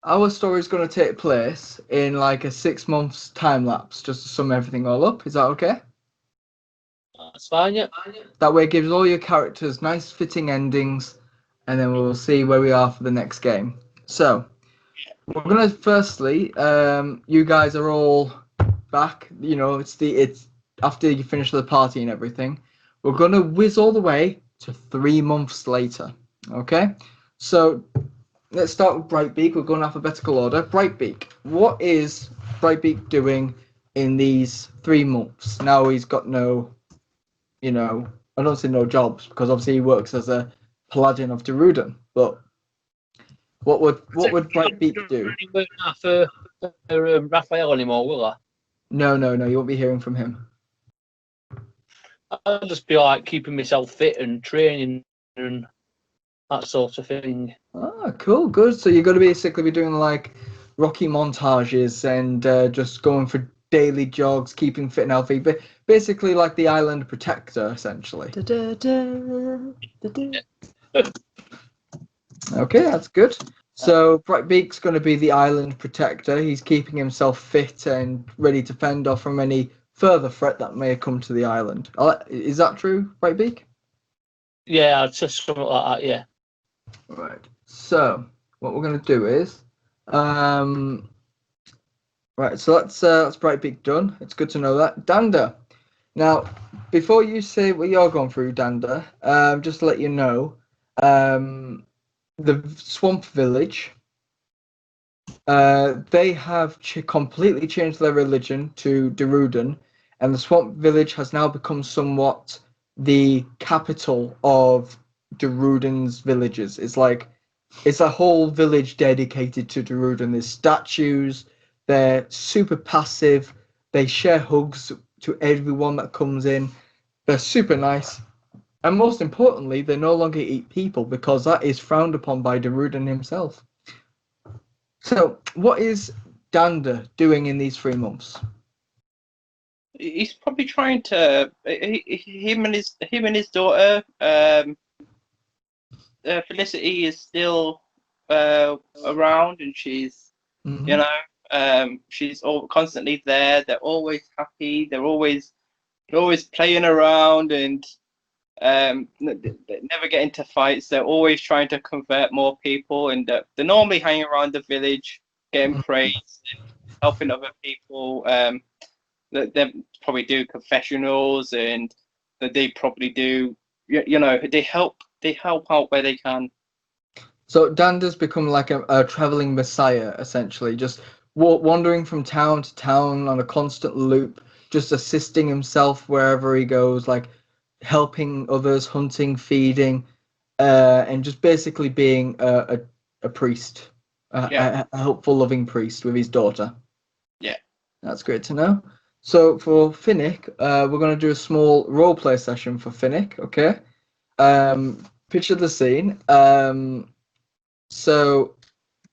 our story is going to take place in like a 6 months time lapse, just to sum everything all up. Is that okay? That's fine, yeah. That way it gives all your characters nice fitting endings, and then we'll see where we are for the next game. So, we're going to firstly, you guys are all back. You know, it's after you finish the party and everything. We're going to whiz all the way to 3 months later. Okay? So, let's start with Brightbeak. We're going alphabetical order. Brightbeak, what is Brightbeak doing in these 3 months? Now he's got no, I don't say no jobs, because obviously he works as a paladin of Deruden. But what would Brightbeak do? Really work out for Raphael anymore, will I? No, you won't be hearing from him. I'll just be like keeping myself fit and training and that sort of thing. Ah, cool, good. So you're going to basically be doing like Rocky montages and just going for daily jogs, keeping fit and healthy. But basically like the island protector, essentially. Okay, that's good. So Brightbeak's going to be the island protector. He's keeping himself fit and ready to fend off from any further threat that may come to the island. Is that true, Brightbeak? Yeah, it's just something like that, yeah. Right. So what we're going to do is, right. So that's Brightbeak done. It's good to know that. Danda. Now, before you say what you're going through, Danda, just to let you know, the Swamp Village, they have completely changed their religion to Deruden, and the Swamp Village has now become somewhat the capital of Deruden's villages. It's a whole village dedicated to Deruden. There's statues. They're super passive. They share hugs to everyone that comes in. They're super nice. And most importantly, they no longer eat people because that is frowned upon by Deruden himself. So, what is Danda doing in these 3 months? He's probably trying to him and his daughter. Felicity is still around, and she's she's constantly there. They're always happy. They're always playing around, and they never get into fights. They're always trying to convert more people, and they're normally hanging around the village, getting praised, and helping other people. They probably do confessionals, and they probably do. They help out where they can. So Danda's become like a traveling messiah, essentially, just wandering from town to town on a constant loop, just assisting himself wherever he goes, like helping others, hunting, feeding, and just basically being a priest, a helpful, loving priest with his daughter. Yeah. That's great to know. So for Finnick, we're going to do a small roleplay session for Finnick, okay? Picture the scene. So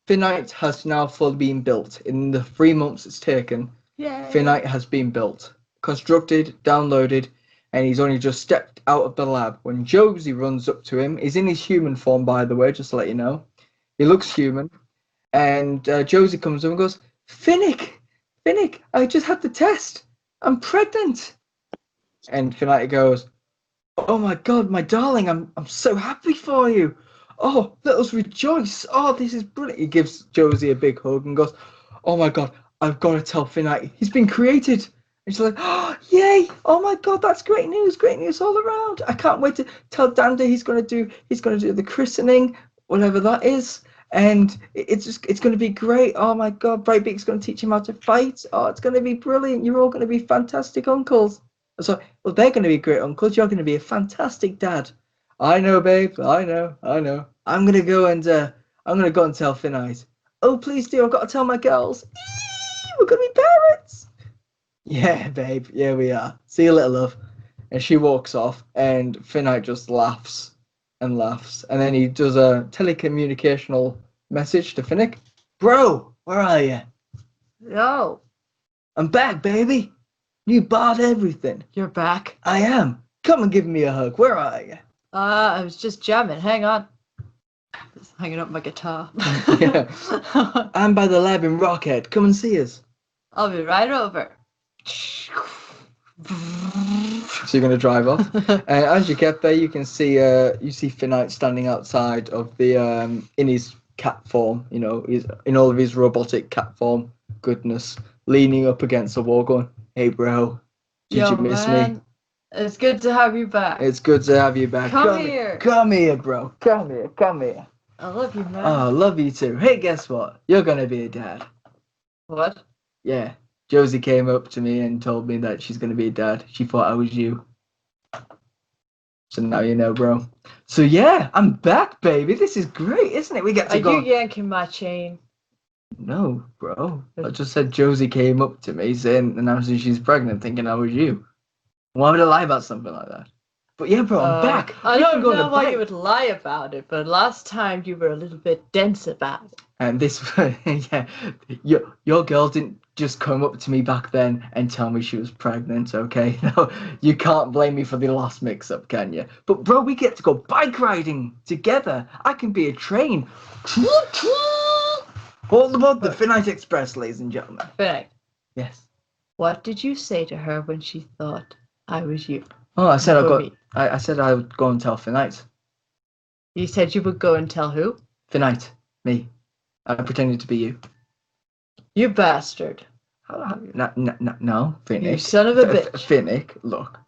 Finnight has now fully been built. In the 3 months it's taken, Finnight has been built, constructed, downloaded, and he's only just stepped out of the lab when Josie runs up to him. He's in his human form, by the way, just to let you know. He looks human. And Josie comes up and goes, Finnick, I just had the test. I'm pregnant. And Finnight goes, oh my God, my darling, I'm so happy for you. Oh, let us rejoice. Oh, this is brilliant. He gives Josie a big hug and goes, oh my God, I've got to tell Finnight. He's been created. And she's like, oh, yay. Oh my God, that's great news all around. I can't wait to tell Danda he's going to do the christening, whatever that is. And it's going to be great. Oh my God, Brightbeak's going to teach him how to fight. Oh, it's going to be brilliant. You're all going to be fantastic uncles. So, well, they're going to be great uncles. You're going to be a fantastic dad. I know, babe. I know. I'm going to go and tell Finnight. Oh, please do. I've got to tell my girls. We're going to be parents. Yeah, babe. Yeah, we are. See you later, love. And she walks off, and Finnight just laughs and laughs. And then he does a telecommunicational message to Finnick. Bro, where are you? Yo. I'm back, baby. You bought everything. You're back? I am. Come and give me a hug. Where are you? I was just jamming. Hang on. Just hanging up my guitar. Yeah. I'm by the lab in Rockhead. Come and see us. I'll be right over. So you're going to drive off. As you get there, you can see Finnick standing outside of the in his cat form. You know, he's in all of his robotic cat form goodness, leaning up against the wall, going, "Hey, bro, did you miss me? It's good to have you back. It's good to have you back. Come here. Come here, bro. Come here. Come here. I love you, man. Oh, I love you too. Hey, guess what? You're gonna be a dad." What? Yeah. Josie came up to me and told me that she's gonna be a dad. She thought I was you. So now you know, bro. So yeah, I'm back, baby. This is great, isn't it? We get to go. Are you yanking my chain? No, bro. I just said Josie came up to me saying, announcing she's pregnant, thinking I was you. Why would I lie about something like that? But yeah, bro, I'm back. I don't know why you would lie about it, but last time you were a little bit dense about it. And this, yeah, your girl didn't just come up to me back then and tell me she was pregnant, okay? No, you can't blame me for the last mix-up, can you? But bro, we get to go bike riding together. I can be a train. All aboard the Finnick Express, ladies and gentlemen. Finnick. Yes. What did you say to her when she thought I was you? Oh, I said I said I would go and tell Finnick. You said you would go and tell who? Finnick, me. I pretended to be you. You bastard. No, Finnick. You son of a bitch. Finnick, look.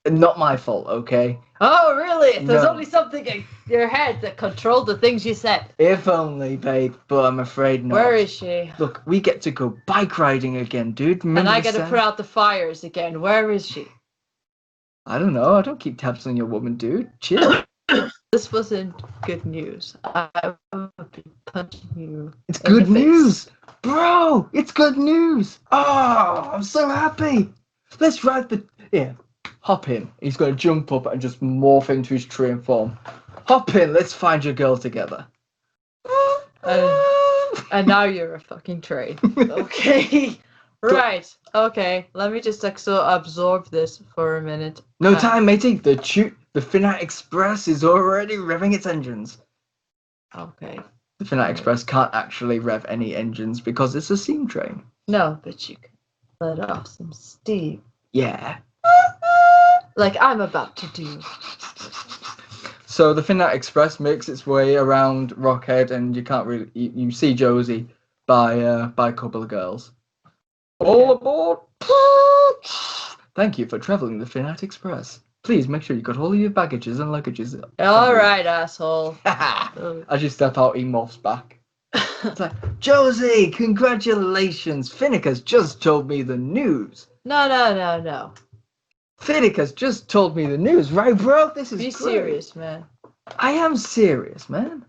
Not my fault, okay? Oh, really? There's No. only something in your head that controlled the things you said. If only, babe, but I'm afraid not. Where is she? Look, we get to go bike riding again, dude. Remember And I the get to put out the fires again. Where is she? I don't know. I don't keep tabs on your woman, dude. Chill. This wasn't good news. I would be punching you. It's in good the face. news. Bro, it's good news. Oh, I'm so happy. Let's ride the... Yeah, hop in. He's going to jump up and just morph into his train form. Hop in. Let's find your girl together. And now you're a fucking train. Okay. Right. Okay. Let me just absorb this for a minute. No time, matey. The Finnick Express is already revving its engines. Okay. The Finnick Express can't actually rev any engines because it's a steam train. No, but you can let off some steam. Yeah. Like I'm about to do. So the Finnick Express makes its way around Rockhead, and you can't really you see Josie by a couple of girls. All aboard! Thank you for traveling the Finnick Express. Please make sure you got all of your baggages and luggages. All right, asshole. As you step out, he morphs back. It's like, Josie, congratulations! Finnick has just told me the news. No. Finnick has just told me the news, right, bro? This is Be great. serious, man. I am serious, man.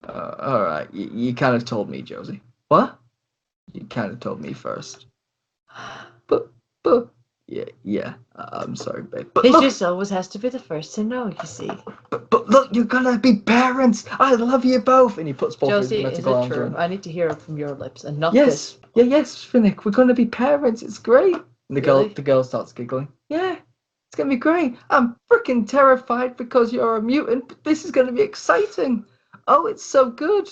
All right, you kind of told me, Josie. What? You kind of told me first. But yeah. I'm sorry, babe. But It look, just always has to be the first to know, you see. but look, you're gonna be parents. I love you both. And he puts both Josie, his is medical it arms true? around. I need to hear it from your lips and not this. Yes, Finnick. We're gonna be parents. It's great. And Really? the girl starts giggling. Yeah, it's gonna be great. I'm freaking terrified because you're a mutant, but this is gonna be exciting. Oh, it's so good.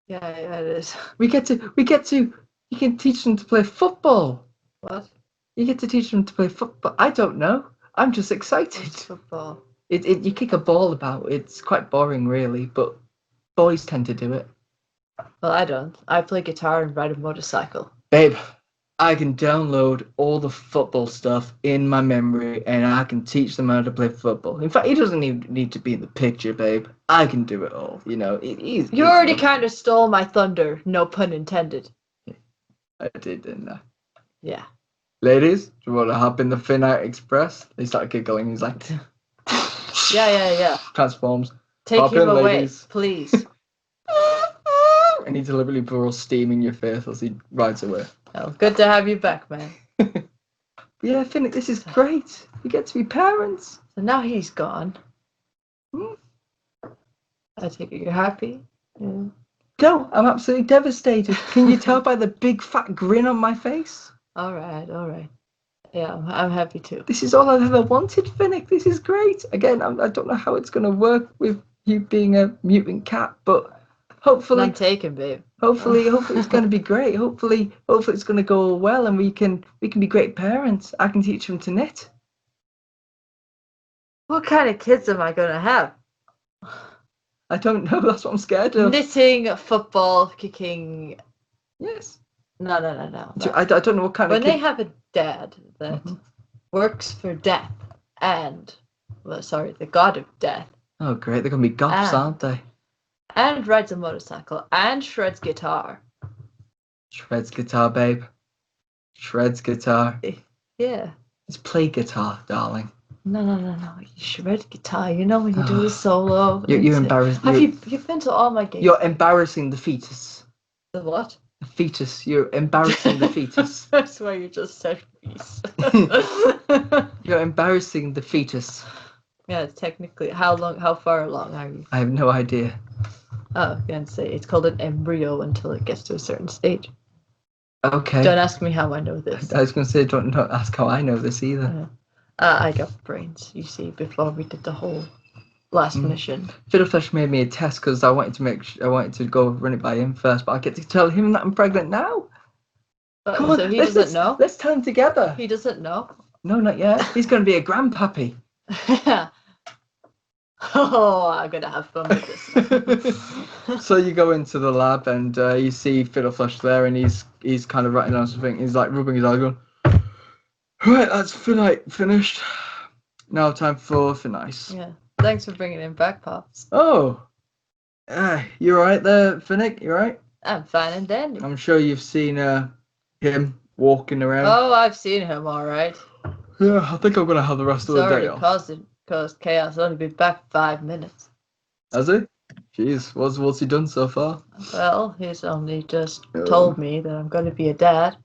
Yeah, it is. We get to. You can teach them to play football. What? You get to teach them to play football. I don't know. I'm just excited. It's football. You kick a ball about. It's quite boring, really, but boys tend to do it. Well, I don't. I play guitar and ride a motorcycle. Babe, I can download all the football stuff in my memory, and I can teach them how to play football. In fact, he doesn't even need to be in the picture, babe. I can do it all. You know, You already kind of stole my thunder. No pun intended. I did, didn't I? Yeah. Ladies, do you want to hop in the Finnick Express? They start giggling. He's like, Yeah. transforms. Take Hop him in, away, ladies. please. And he deliberately blows steam in your face as he rides away. Oh, good to have you back, man. Yeah, Finnick, this is great. We get to be parents. So now he's gone. Hmm? I take it you're happy? Yeah. No, I'm absolutely devastated. Can you tell by the big fat grin on my face? All right. Yeah, I'm happy too. This is all I've ever wanted, Finnick. This is great. Again, I don't know how it's going to work with you being a mutant cat, but hopefully, I'm taken, babe. hopefully it's going to be great. Hopefully it's going to go well, and we can be great parents. I can teach him to knit. What kind of kids am I gonna have? I don't know. That's what I'm scared of. Knitting, football, kicking. Yes. No. I don't know what kind When of they kid. have a dad that works for death and, the god of death, Oh, great! They're going to be goths, aren't they? and rides a motorcycle and shreds guitar. Shreds guitar, babe. Shreds guitar. Yeah. Just play guitar, darling. No. You shred guitar. You know when you do the solo. You're embarrassed. You've been to all my gigs. You're embarrassing the fetus. The what? The fetus. You're embarrassing the fetus. I swear you just said fetus. You're embarrassing the fetus. Yeah, technically. How far along are you? I have no idea. Oh, I can say it's called an embryo until it gets to a certain stage. Okay. Don't ask me how I know this. I was going to say, don't ask how I know this either. I got brains, you see, before we did the whole last mission. Fiddleflesh made me a test because I wanted to go run it by him first, but I get to tell him that I'm pregnant now. Come on, So he doesn't know? Let's tell him together. He doesn't know? No, not yet. He's going to be a grandpappy. Oh, I'm going to have fun with this. So you go into the lab and you see Fiddleflesh there, and he's kind of writing down something. He's like rubbing his eyes, going, "Right, that's Finnick finished. Now time for Finnice." Yeah. Thanks for bringing him back, Pops. Oh, you all right there, Finnick? You all right? I'm fine and dandy. I'm sure you've seen him walking around. Oh, I've seen him, all right. Yeah, I think I'm gonna have the rest of the day off. Caused chaos. Only been back 5 minutes. Has he? Jeez, what's he done so far? Well, he's only just told me that I'm going to be a dad.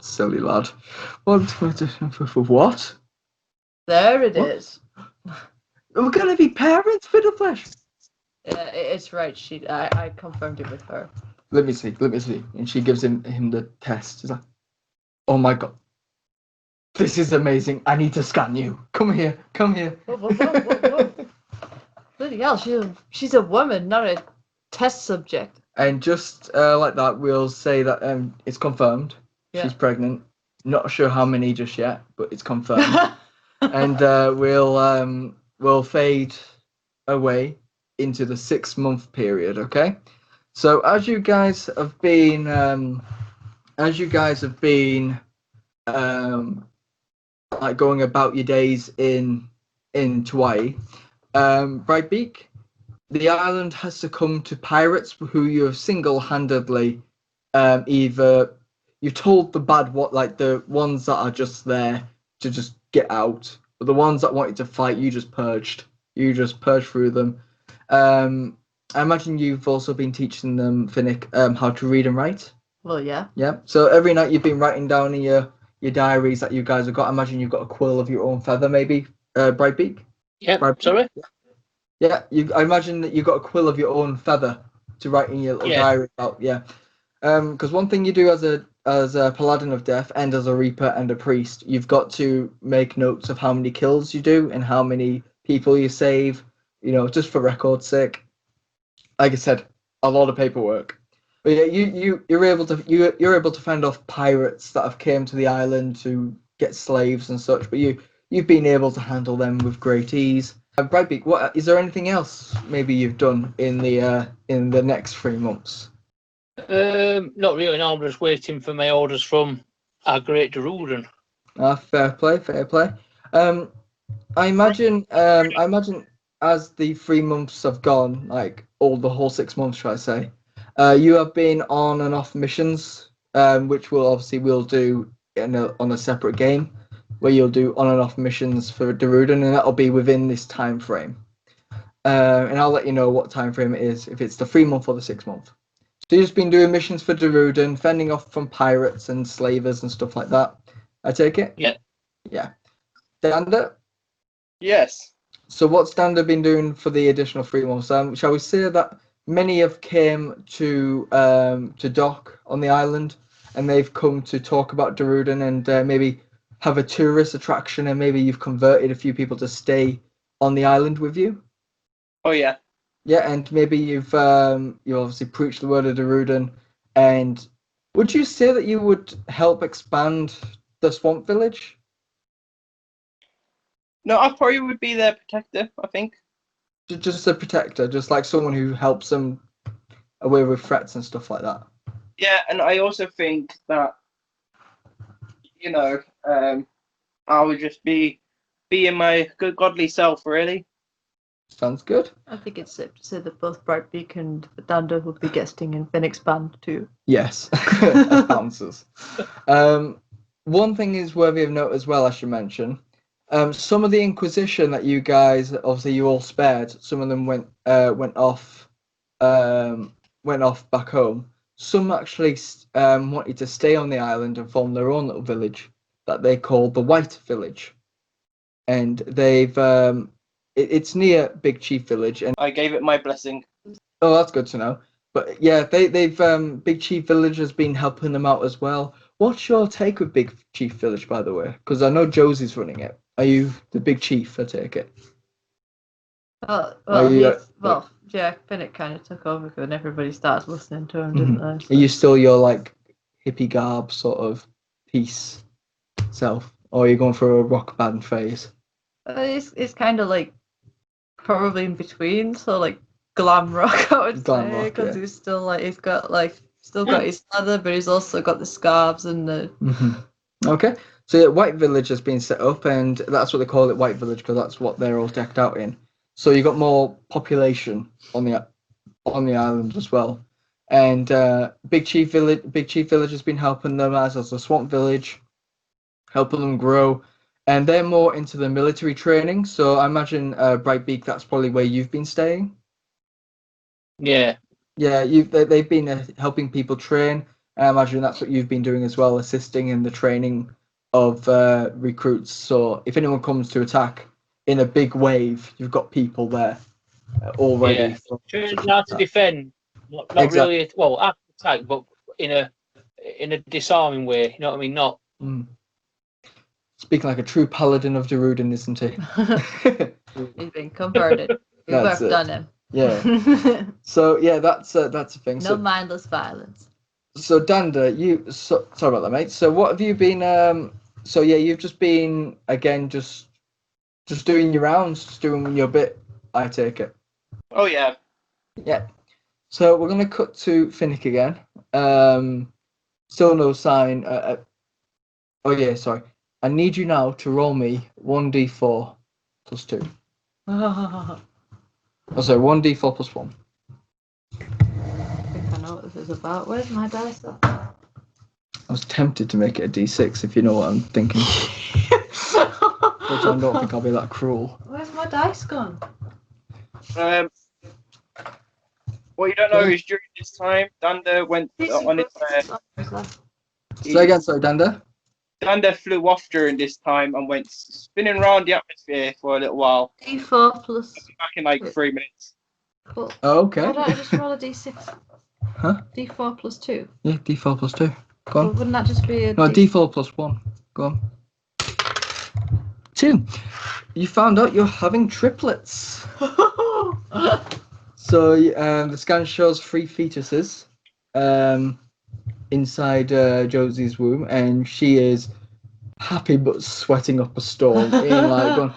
Silly lad. What? There it What? is. We're gonna be parents, Fiddleflesh. It's right. I confirmed it with her. Let me see. And she gives him the test. She's like, "Oh my god, this is amazing. I need to scan you. Come here. Whoa. Bloody hell, she's a woman, not a test subject. And just like that, we'll say that it's confirmed. Yeah. She's pregnant. Not sure how many just yet, but it's confirmed. And we'll fade away into the 6-month period. Okay. So as you guys have been like going about your days in Hawaii, Brightbeak, the island has succumbed to pirates who you have single-handedly either you told the the ones that are just there to just get out, but the ones that wanted to fight you just purged through them. I imagine you've also been teaching them, Finnick, how to read and write. Well, yeah. Yeah. So every night you've been writing down in your diaries that you guys have got. I imagine you've got a quill of your own feather, maybe, Brightbeak. Yeah. Brightbeak? Sorry. Yeah. I imagine that you've got a quill of your own feather to write in your little diary about. Yeah. Because one thing you do as a paladin of death and as a reaper and a priest, you've got to make notes of how many kills you do and how many people you save. You know, just for record's sake. Like I said, a lot of paperwork. But yeah, you're able to fend off pirates that have came to the island to get slaves and such. But you've been able to handle them with great ease. Brightbeak, what is there anything else maybe you've done in the next 3 months? Not really. No, I'm just waiting for my orders from our great Darudan. Fair play. I imagine as the 3 months have gone, like the whole 6 months, should I say, you have been on and off missions, which we'll do on a separate game, where you'll do on and off missions for Darudan, and that'll be within this time frame. And I'll let you know what time frame it is, if it's the 3 month or the 6 month. So you've just been doing missions for Darudan, fending off from pirates and slavers and stuff like that. I take it? Yeah. Danda? Yes. So what's Danda been doing for the additional 3 months? Shall we say that many have came to dock on the island, and they've come to talk about Darudan and maybe have a tourist attraction, and maybe you've converted a few people to stay on the island with you? Oh yeah. Yeah, and maybe you've you obviously preached the word of Darudan, and would you say that you would help expand the swamp village? No, I probably would be their protector, I think. Just a protector, just like someone who helps them away with threats and stuff like that. Yeah, and I also think that, I would just be being my good godly self, really. Sounds good. I think it's safe to say that both Brightbeak and Danda will be guesting in Finnick's band too. Yes, as bouncers. One thing is worthy of note as well, I should mention. Some of the Inquisition that you guys, obviously, you all spared. Some of them went off back home. Some actually wanted to stay on the island and form their own little village that they call the White Village, and they've it's near Big Chief Village, and I gave it my blessing. oh, that's good to know. But yeah, they've Big Chief Village has been helping them out as well. What's your take with Big Chief Village, by the way? Because I know Josie's running it. Are you the Big Chief? I take it. Yeah, Finnick kind of took over when everybody started listening to him, didn't they? So. Are you still your like hippie garb sort of peace self, or are you going for a rock band phase? It's kind of like probably in between, so like glam rock, I would say, because he's still like he's got his leather, but he's also got the scarves and the. Okay, so yeah, White Village has been set up, and that's what they call it, White Village, because that's what they're all decked out in. So you got more population on the island as well, and Big Chief Village has been helping them as a swamp village, helping them grow, and they're more into the military training. So I imagine Brightbeak, that's probably where you've been staying. Yeah. Yeah, they've been helping people train. I imagine that's what you've been doing as well, assisting in the training of recruits. So if anyone comes to attack in a big wave, you've got people there already. Yeah. Training how to defend, not exactly. Really. Well, after attack, but in a disarming way. You know what I mean? Not. Speaking like a true paladin of Darudan, isn't he? He's been converted. We've worked on him. Yeah. So yeah, that's a thing. No mindless violence. So Danda, sorry about that, mate. So what have you been? So yeah, you've just been again, just doing your rounds, just doing your bit. I take it. Oh yeah. Yeah. So we're gonna cut to Finnick again. Still no sign. Oh yeah, sorry. I need you now to roll me 1d4 plus 2. Oh, sorry, 1d4 plus 1. I think I know what this is about. Where's my dice at? I was tempted to make it a d6, if you know what I'm thinking. Which I don't think I'll be that cruel. Where's my dice gone? What you don't know is during this time, Danda went on his. Say again, sorry, Danda. Danda flew off during this time and went spinning around the atmosphere for a little while. D4 plus. Back in like 3 minutes. Cool. Oh, okay. Why don't I just roll a D6? Huh? D4 plus 2. Yeah, D4 plus 2. Go on. Well, wouldn't that just be a No, D4 plus 1. Go on. 2. You found out you're having triplets. So the scan shows 3 fetuses inside Josie's womb, and she is happy but sweating up a storm. In like going,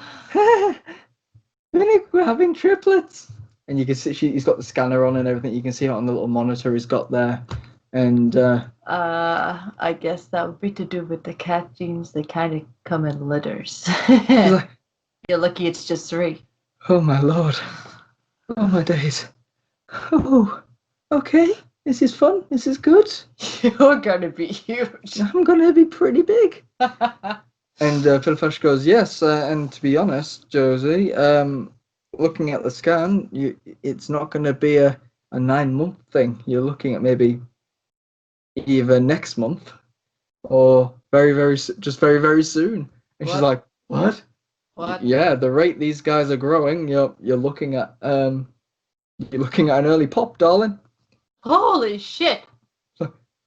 Finnick, we're having triplets. And you can see he's got the scanner on and everything. You can see it on the little monitor he's got there. And I guess that would be to do with the cat genes. They kind of come in litters. like, You're lucky it's just 3. Oh my lord. Oh my days. Oh, okay. This is fun. This is good. You're gonna be huge. I'm gonna be pretty big. And Philfash goes, yes. And to be honest, Josie, looking at the scan, it's not going to be a 9-month thing. You're looking at maybe either next month or very, very soon. And she's like, what? What? Yeah, the rate these guys are growing, you're looking at an early pop, darling. Holy shit!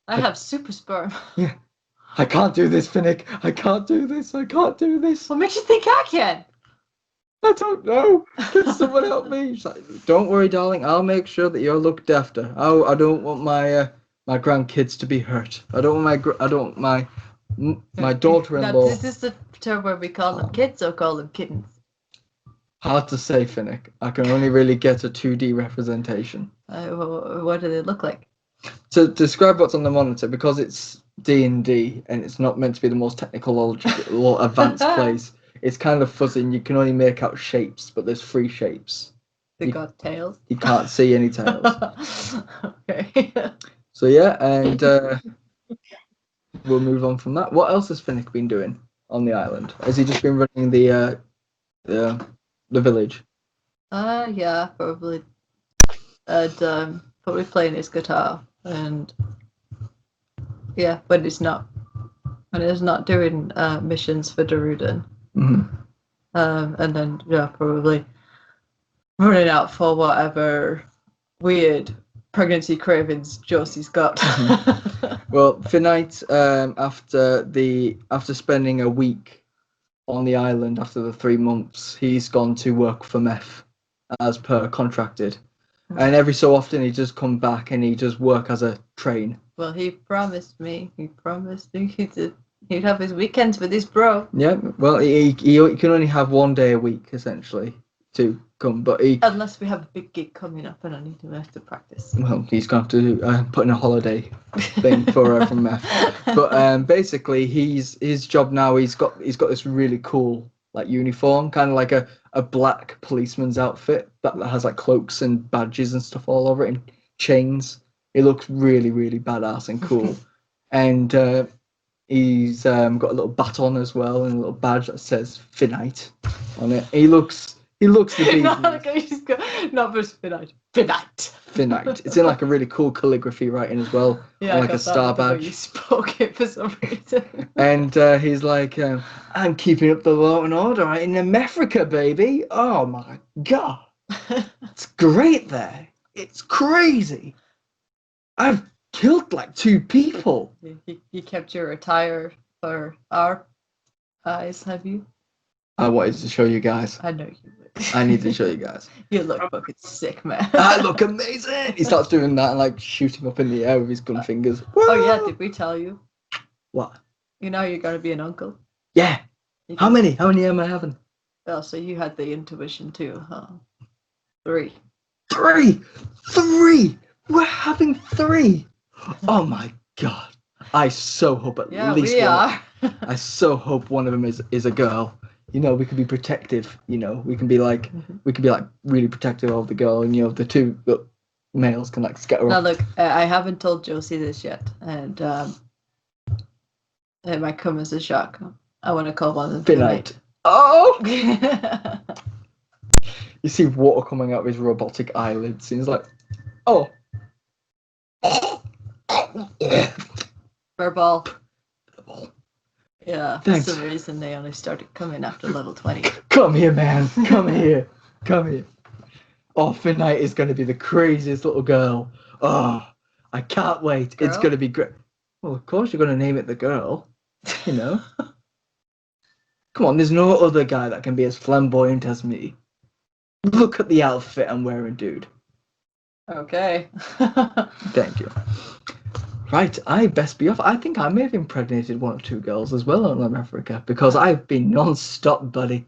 I have super sperm. Yeah. I can't do this, Finnick. I can't do this. What makes you think I can? I don't know. Can someone help me? She's like, don't worry, darling. I'll make sure that you're looked after. Oh, I don't want my grandkids to be hurt. I don't want my daughter-in-law. Now, is this the term where we call them kids or call them kittens? Hard to say, Finnick. I can only really get a 2D representation. What do they look like? To describe what's on the monitor, because it's D&D and it's not meant to be the most technological or advanced place, it's kind of fuzzy and you can only make out shapes, but there's 3 shapes. They got tails? You can't see any tails. Okay. So yeah, and we'll move on from that. What else has Finnick been doing on the island? Has he just been running the village? Yeah, probably. And probably playing his guitar, and yeah, when he's not doing missions for Daruden. Mm-hmm. And then probably running out for whatever weird pregnancy cravings Josie's got. Mm-hmm. Well, Finnick, after spending a week on the island after the 3 months, he's gone to work for Mef as per contracted. And every so often he just come back and he just work as a train. Well, he promised me he'd have his weekends with his bro. Yeah, well, he can only have 1 day a week essentially to come, but unless we have a big gig coming up and I need him to practice. Well, he's going to have to put in a holiday thing for from Mef. But basically, his job now. He's got this really cool like uniform, kind of like a black policeman's outfit that has like cloaks and badges and stuff all over it and chains. It looks really, really badass and cool. And he's got a little baton as well and a little badge that says Finnick on it. He looks the bee's not just Finnick. Finnick. It's in like a really cool calligraphy writing as well. Yeah, like a star badge. You spoke it for some reason. And he's like, I'm keeping up the law and order in America, baby. Oh my god, it's great there. It's crazy. I've killed like 2 people. You kept your attire for our eyes, have you? I wanted to show you guys. I know you would. I need to show you guys. You look fucking sick, man. I look amazing. He starts doing that and like shooting up in the air with his gun fingers. Oh yeah, did we tell you? What? You know you're gonna be an uncle. Yeah. How many? How many am I having? Oh, so you had the intuition too, huh? 3. 3. We're having 3. Oh my god. I so hope at least we are. I so hope one of them is a girl. You know, we could be protective. You know, we can be like really protective of the girl, and the 2 males can like scatter. Now look, I haven't told Josie this yet, and it might come as a shock. I want to call one of them Finnick. Oh! You see water coming out of his robotic eyelids, and he's like, oh. Furball. Yeah, Thanks. that's the reason they only started coming after level 20. Come here, man. Come here. Oh, Finnick is going to be the craziest little girl. Oh, I can't wait. Girl? It's going to be great. Well, of course you're going to name it the girl. You know. Come on, there's no other guy that can be as flamboyant as me. Look at the outfit I'm wearing, dude. Okay. Thank you. Right, I best be off. I think I may have impregnated 1 or 2 girls as well on Africa because I've been non-stop, buddy.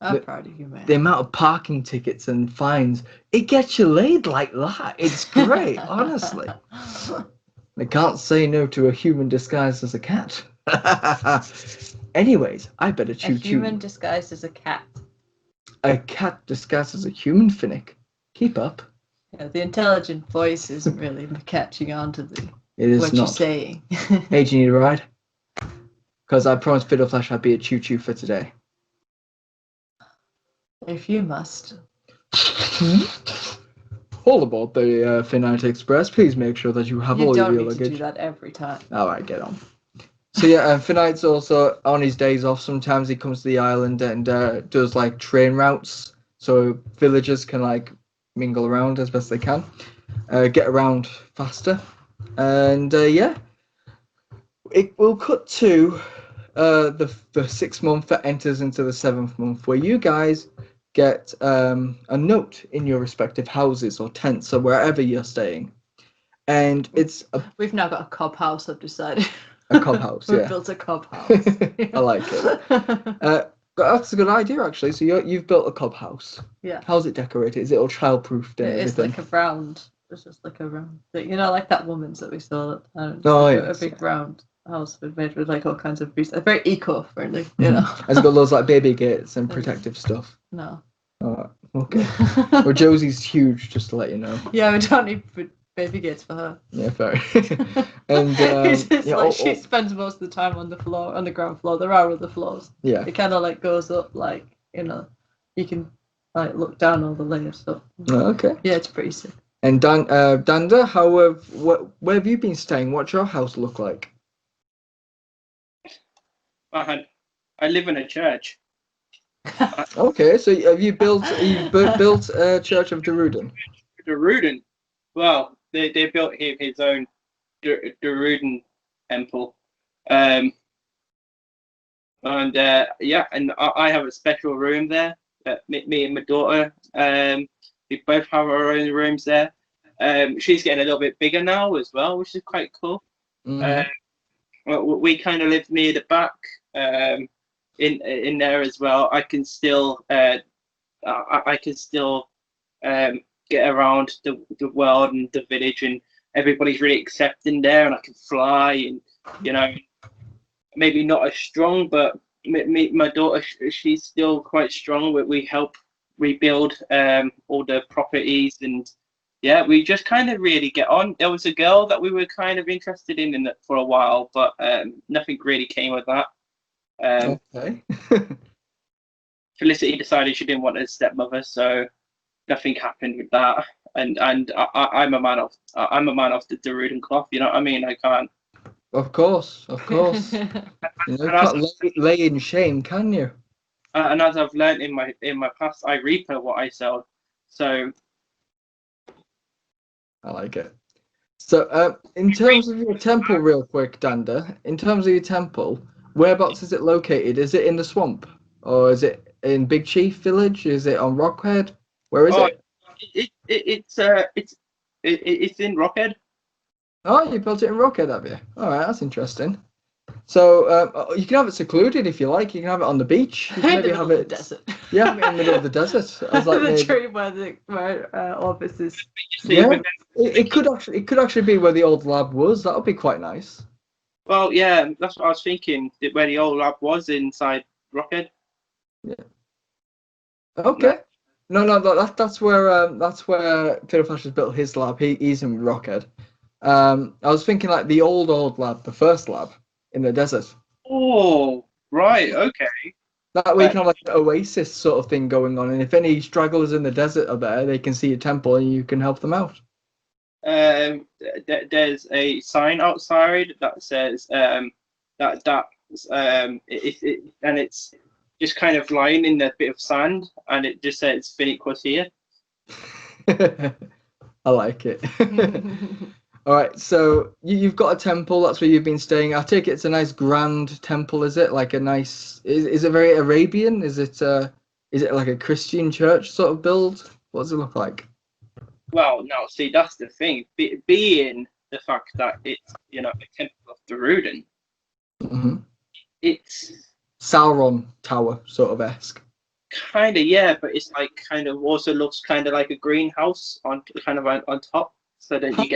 I'm proud of you, man. The amount of parking tickets and fines, it gets you laid like that. It's great, honestly. They can't say no to a human disguised as a cat. Anyways, I better choo-choo. A human disguised as a cat. A cat disguised as a human, Finnick. Keep up. Yeah, the intelligent voice isn't really catching on to It is what not. you're saying. Hey, do you need a ride? Because I promised Fiddleflash I'd be a choo-choo for today. If you must. All aboard the Finnick Express. Please make sure that you have all your luggage. You don't need to do that every time. Alright, get on. So yeah, Finnick's also on his days off. Sometimes he comes to the island and does like train routes, so villagers can like mingle around as best they can, get around faster, and yeah, it will cut to the 6th month that enters into the 7th month, where you guys get a note in your respective houses or tents or wherever you're staying. And we've now got a cob house, I've decided. A cob house, We've yeah. built a cob house. I like it. That's a good idea, actually. So you've built a cob house. Yeah. How's it decorated? Is it all childproofed and It's everything? like a round. It's just like a round thing. Like that woman's that we saw. Yeah. A big round house made with like all kinds of reasons. Very eco-friendly, Has it got loads like baby gates and protective stuff? No. Alright, okay. Well, Josie's huge, just to let you know. Yeah, we don't need baby gates for her. Yeah, fair. And she spends most of the time on the floor, on the ground floor. There are other floors. Yeah. It kind of like goes up, like you can like look down all the layers. So okay. Yeah, it's pretty sick. And Danda, where have you been staying? What's your house look like? I live in a church. Okay, so have you built a Church of Deruden? Deruden. Well, they built him his own Deruden temple. And I have a special room there. Me and my daughter, we both have our own rooms there. She's getting a little bit bigger now as well, which is quite cool. We kind of live near the back, in there as well. I can still get around the world and the village, and everybody's really accepting there, and I can fly, and maybe not as strong, but my daughter, she's still quite strong. We help rebuild all the properties, and yeah, we just kind of really get on. There was a girl that we were kind of interested in it for a while, but nothing really came of that. Okay. Felicity decided she didn't want a stepmother, so nothing happened with that. And I'm a man of the Deruden cloth. You know what I mean? I can't. Of course. You can't lay in shame, can you? And as I've learned in my past, I reap what I sow. So I like it. So, in terms of your temple, real quick, Danda, in terms of your temple, whereabouts is it located? Is it in the swamp, or is it in Big Chief Village? Is it on Rockhead? Where is it? It's in Rockhead. Oh, you built it in Rockhead, have you? All right, that's interesting. So you can have it secluded if you like. You can have it on the beach. You can maybe have it. Desert. Yeah, in the middle of the desert. I was like, the tree where Orbis is. Yeah, it could actually be where the old lab was. That would be quite nice. Well, yeah, that's what I was thinking. Where the old lab was inside Rockhead. Yeah. Okay. No, that's where Fiddle Flash has built his lab. He's in Rockhead. I was thinking like the old lab, the first lab in the desert. Oh, right, okay. That way you can have like an oasis sort of thing going on, and if any stragglers in the desert are there, they can see a temple and you can help them out. There's a sign outside that says and it's just kind of lying in a bit of sand, and it just says Finnick was here. I like it. All right, so you've got a temple. That's where you've been staying. I take it it's a nice grand temple, is it? Like a nice. Is it very Arabian? Is it like a Christian church sort of build? What does it look like? Well, no. See, that's the thing. Being the fact that it's a temple of Deruden, it's Sauron Tower sort of esque. Kind of, yeah, but it's like kind of also looks kind of like a greenhouse on top. So then how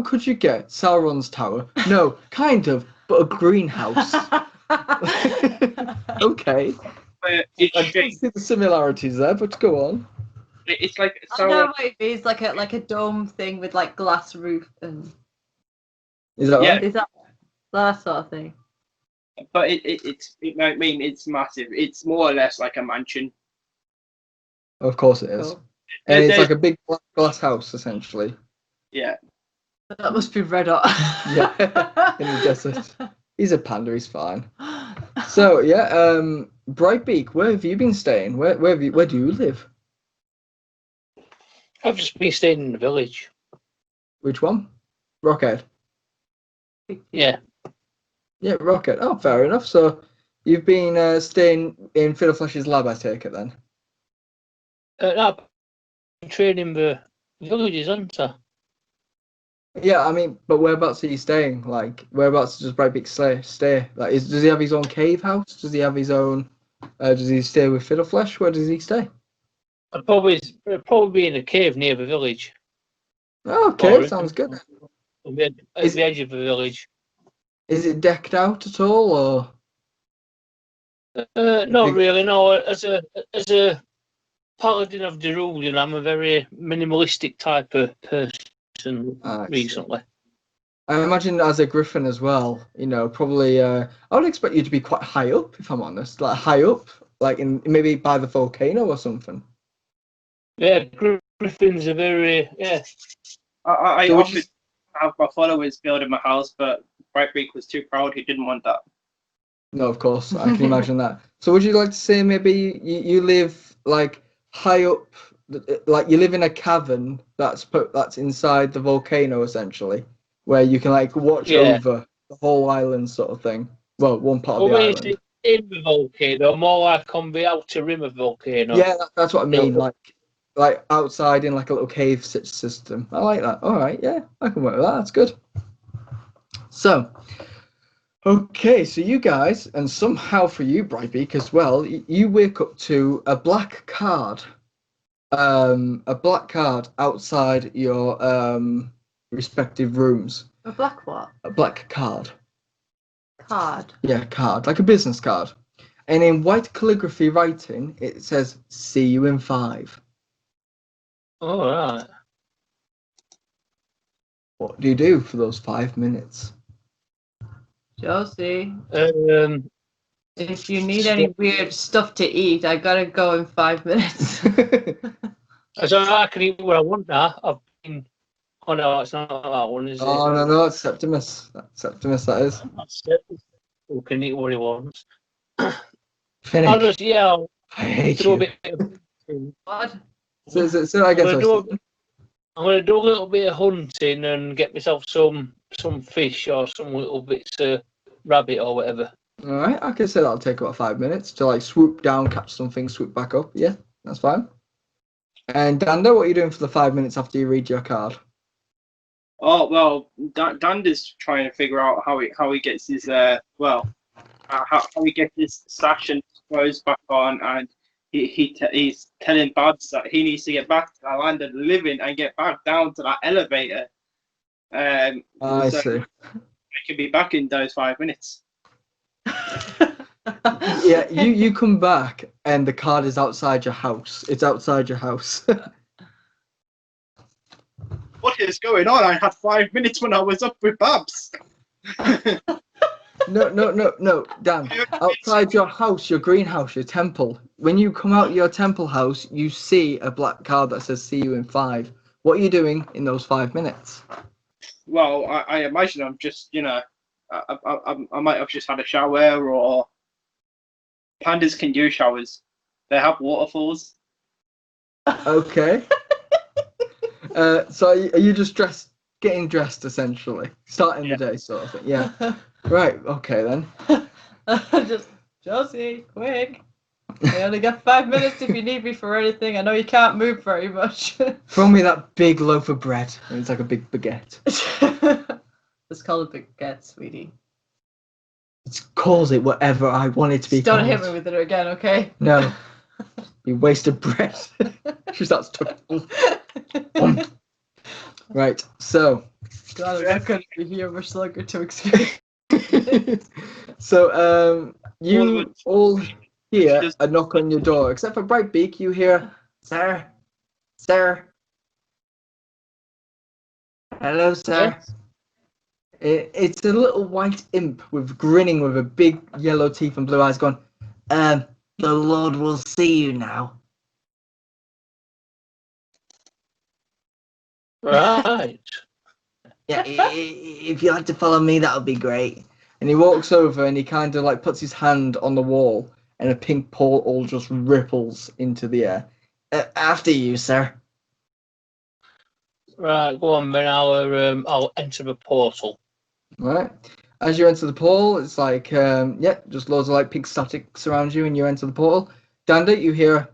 could you get Sauron's tower? No, kind of, but a greenhouse. Okay. I can see the similarities there, but go on. It's like I know what it is, like a dome thing with like glass roof and. Is that right? Is that sort of thing? But it's massive. It's more or less like a mansion. Of course it is. Cool. And it's like a big glass house, essentially. Yeah. That must be red hot. Yeah, in the desert. He's a panda, he's fine. So, yeah, Brightbeak, where have you been staying? Where do you live? I've just been staying in the village. Which one? Rockhead? Yeah. Yeah, Rockhead. Oh, fair enough. So, you've been staying in Fiddle Flash's lab, I take it, then? I've been training the villages, haven't I? Yeah, I mean, but whereabouts are you staying? Like, whereabouts does Brightbeak stay? Like, does he have his own cave house? Does he have his own? Does he stay with Fiddleflesh? Where does he stay? I'd probably be in a cave near the village. Oh, okay, sounds good. At the edge of the village. Is it decked out at all, or? Not really. No, as a paladin of Derulian, I'm a very minimalistic type of person recently. I imagine as a griffin as well, you know, probably I would expect you to be quite high up, if I'm honest. Like high up, like in maybe by the volcano or something. Yeah, griffins are very I often have my followers building my house, but Brightbeak was too proud. He didn't want that. No, of course, I can imagine that. So would you like to say maybe you live like high up, like you live in a cavern that's inside the volcano essentially, where you can like watch over the whole island sort of thing. Well, one part of the island. In the volcano, more like on the outer rim of the volcano. Yeah, that's what I mean. Like outside in like a little cave system. I like that. All right, yeah, I can work with that. That's good. So, okay, so you guys, and somehow for you, Brightbeak, as well, you wake up to a black card. A black card outside your respective rooms. A black what? A black card. Card. Yeah, card, like a business card. And in white calligraphy writing, it says, "See you in 5." All right. What do you do for those 5 minutes? Josie, Um, if you need any weird stuff to eat, I gotta go in 5 minutes. so I can eat what I want now. I've been. Oh no, it's not that one, is it? Oh no, it's Septimus. Septimus, that is. That's it. Who can eat what he wants? Finnick. I'll just I hate do you. a bit of, What? So I guess I'm gonna do a little bit of hunting and get myself some fish or some little bits of rabbit or whatever. All right, I can say that'll take about 5 minutes to like swoop down, catch something, swoop back up. Yeah, that's fine. And Danda, what are you doing for the 5 minutes after you read your card? Oh well, Danda's trying to figure out how he gets his how he gets his sash and clothes back on, and he's telling Babs that he needs to get back to the land of the living and get back down to that elevator. I see. I can be back in those 5 minutes. Yeah, you come back and the card is outside your house. It's outside your house. What is going on? I had 5 minutes when I was up with Babs. No, Dan. Outside your house, your greenhouse, your temple. When you come out your temple house, you see a black card that says "See you in 5." What are you doing in those 5 minutes? Well, I imagine I'm just, I might have just had a shower, or pandas can do showers. They have waterfalls. Okay. So are you just getting dressed essentially, starting the day sort of thing? Yeah. Right. Okay then. Just Josie, quick! I only got 5 minutes if you need me for anything. I know you can't move very much. Throw me that big loaf of bread. It's like a big baguette. It's called a baguette, sweetie. It calls it whatever I want it to be. Just don't hit me with it again, okay? No. You wasted bread. She starts talking. Right, so. God, I'm not going to be here much longer to experience. So, you all hear a knock on your door, except for Brightbeak. You hear, "Sir, sir. Hello, sir." Yes. It's a little white imp grinning with a big yellow teeth and blue eyes, going, "The Lord will see you now." Right. Yeah, if you'd like to follow me, that would be great. And he walks over and he kind of like puts his hand on the wall, and a pink portal just ripples into the air. After you, sir. Right, go on, then I'll enter the portal. Right. As you enter the portal, it's like, just loads of like pink static surrounds you, and you enter the portal. Danda, you hear,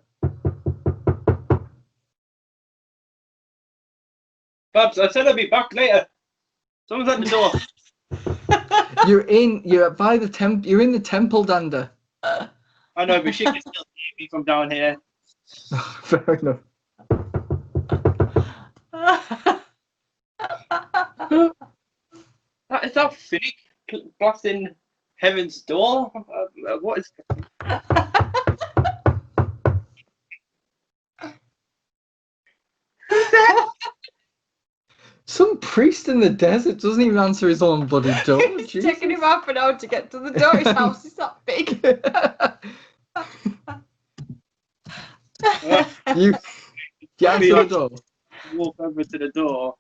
Babs, I said I'd be back later. Someone's at the door. You're by the you're in the temple, Danda. I know, but she can still hear me from down here. Fair enough. Is that Finnick blasting heaven's door? What is... Some priest in the desert doesn't even answer his own bloody door. It's taking him half an hour to get to the door. His house is that big. You answer the door. Walk over to the door.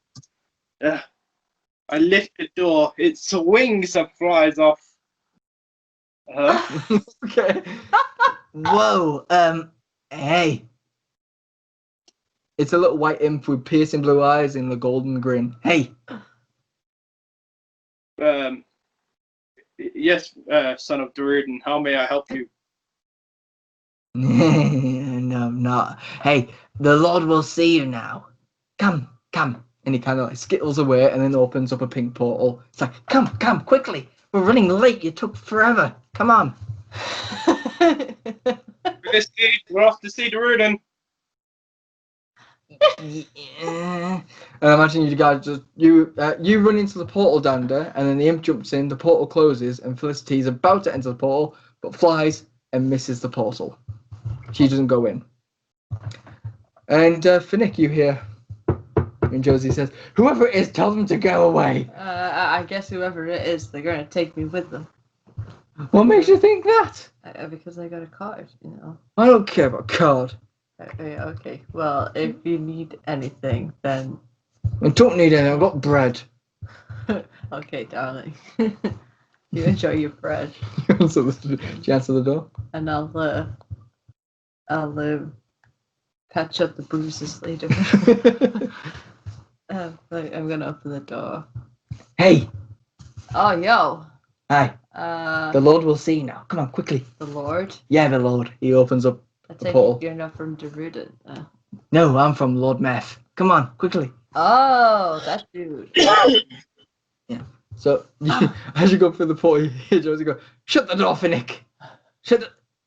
I lift the door. It swings and flies off. Okay. Whoa. Hey. It's a little white imp with piercing blue eyes and a golden grin. Hey. Yes, son of Deruden, how may I help you? No, I'm not. Hey, the Lord will see you now. Come. And he kind of like skittles away and then opens up a pink portal. It's like, come, quickly. We're running late. You took forever. Come on. We're off to see Deruden. Yeah. And I imagine you guys just you run into the portal, Danda, and then the imp jumps in, the portal closes, and Felicity's about to enter the portal, but flies and misses the portal. She doesn't go in. And Finnick, you hear, and Josie says, "Whoever it is, tell them to go away." I guess whoever it is, they're gonna take me with them. What makes you think that? Because I got a card, you know. I don't care about card. Okay. Well, if you need anything, then... I don't need any. I've got bread. Okay, darling. You enjoy your bread. So she answer the door? And I'll patch up the bruises later. I'm going to open the door. Hey! Oh, yo! Hi. The Lord will see now. Come on, quickly. The Lord? Yeah, the Lord. He opens up I the take portal. it you're not from Deruden. No, I'm from Lord Mef. Come on, quickly. Oh, that dude. Yeah. So, as you go through the portal, you hear Josie go, "Shut the door, Finnick!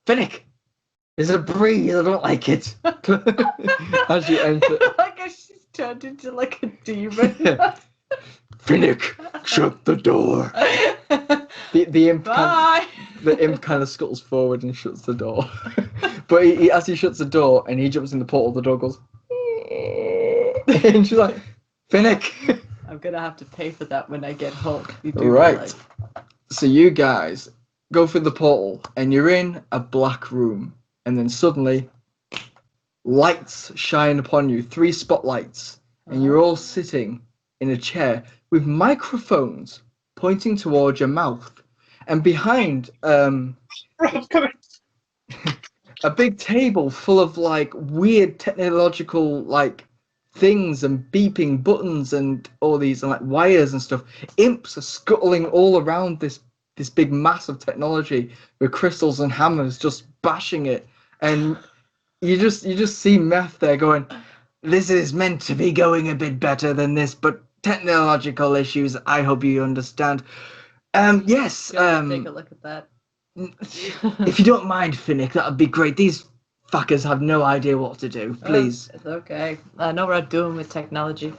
Finnick! There's a breeze, I don't like it." As you enter. Like she's turned into like a demon. Finnick, shut the door. The imp kind of scuttles forward and shuts the door. But as he shuts the door and he jumps in the portal, the door goes. And she's like, "Finnick." I'm gonna have to pay for that when I get home. Right. So you guys go through the portal and you're in a black room, and then suddenly lights shine upon you, 3 spotlights, and you're all sitting in a chair with microphones pointing towards your mouth, and behind a big table full of like weird technological like things and beeping buttons and all these and like wires and stuff. Imps are scuttling all around this big mass of technology with crystals and hammers just bashing it, and you just see Mef there going, "This is meant to be going a bit better than this, but technological issues, I hope you understand." Yes. Take a look at that. If you don't mind, Finnick, that would be great. These fuckers have no idea what to do. Please. It's okay. I know what I'm doing with technology.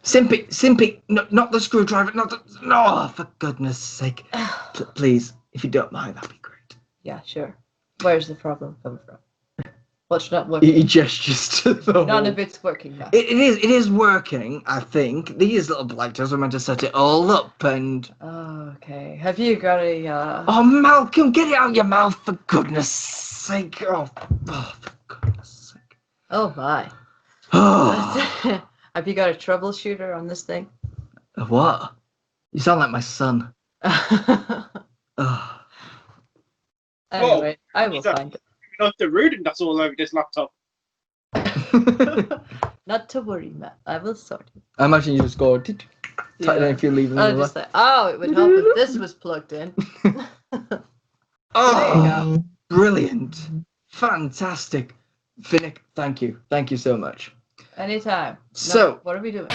Simpy, no, not the screwdriver, no, for goodness sake. Please, if you don't mind, that'd be great. Yeah, sure. Where's the problem coming from? What's not working? He gestures to the None of it's working now. It is working, I think. These little blighters were meant to set it all up, and... Oh, okay. Have you got a, Oh, Malcolm, get it out of your mouth, for goodness sake. Oh, for goodness sake. Oh, my. Oh. Have you got a troubleshooter on this thing? What? You sound like my son. Oh. Anyway, I will find it. Not the Deruden that's all over this laptop. Not to worry, Matt. I will sort it. I imagine you just go, tight if you leave them. I'll just say, oh, it would help if this was plugged in. Oh, brilliant. Fantastic. Finnick, thank you. Thank you so much. Anytime. So- No, what are we doing?